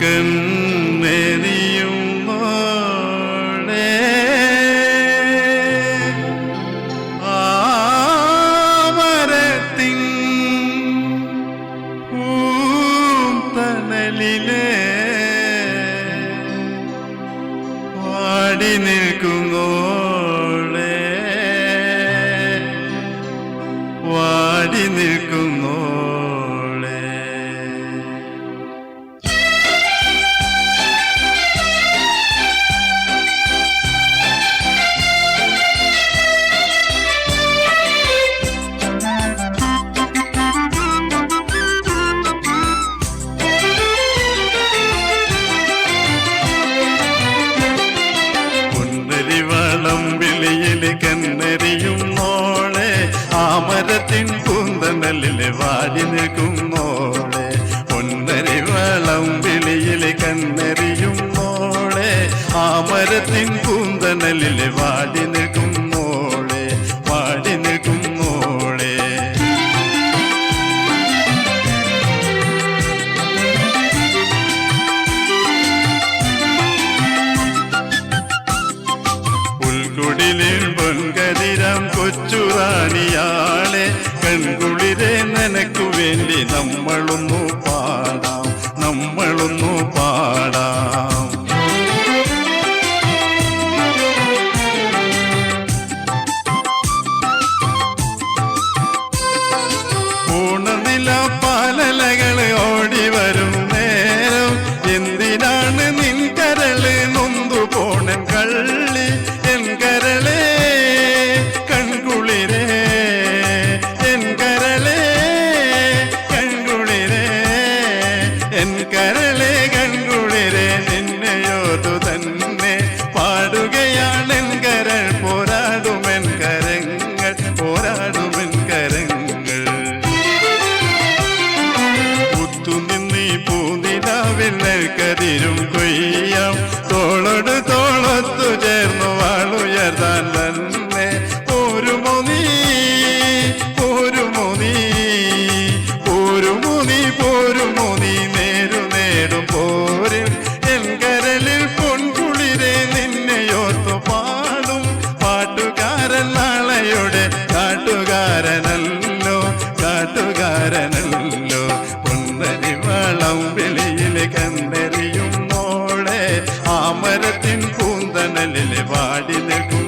കണ്ണെറിയും മോളെ ആമരത്തിൻ പൂന്തണലിലെ വാടി നിൽക്കുന്നോളെ വാടി നിൽക്കുന്നോളെ. കണ്ണെറിയും മോളെ ആമരത്തിൻ പൂന്തണലിലെ വാടി നിൽക്കും മോളെ. പൊന്നരി വളം വിളിയിലെ കണ്ണെറിയും മോളെ ആമരത്തിൻ പൂന്തണലിലെ വാടി നിൽക്കും മോളെ വാടി നിൽക്കും മോളെ. പുൽക്കുടിലിൽ പൊൻകതിരാം കൊച്ചുറാണിയാളെ കൺകുളിരെ നിനക്കു വേണ്ടി നമ്മളൊന്നു പാടാം നമ്മളൊന്നു പാടാം. പൂർണ്ണനില പാലലകള് ഓടി വരും നേരം എന്തിനാണ് നിൻ കരള് നൊന്തു പോണൻ കള്ളി എൻ കരളേ കൺകുളിരേ എൻ കരളേ കൺകുളിരേ എൻ കരളേ കൺകുളിരേ. നിന്നെയോർത്തു തന്നെ പാടുകയാണെൻ കരൾ പോരാടുമെൻ കരങ്ങൾ പോരാടുമെൻ കരങ്ങൾ. പുത്തുനിന്നീ പൂനിലാവിൽ കതിരും കൊയ്യാം തോളോട് തോളത്തു ചേർന്നു വാളുയർത്താൻ തന്നെ പോരുമോ നീ പോരുമോ നീ പോരുമോ നീ പോരുമോ നീ നേരു നേടും പോരിൽ എൻ കരളിൽ പൊൻകുളിരെ നിന്നെയോർത്തു പാടും പാട്ടുകാരൻ നാളെയുടെ കാട്ടുകാരനല്ലോ കാട്ടുകാരനല്ലോ. പൊന്നരി വളം വിളിയിലെ കണ്ണെറിയും മോളെ ആമരത്തിൻ പൂന്തണലിലെ വാടി നിൽക്കും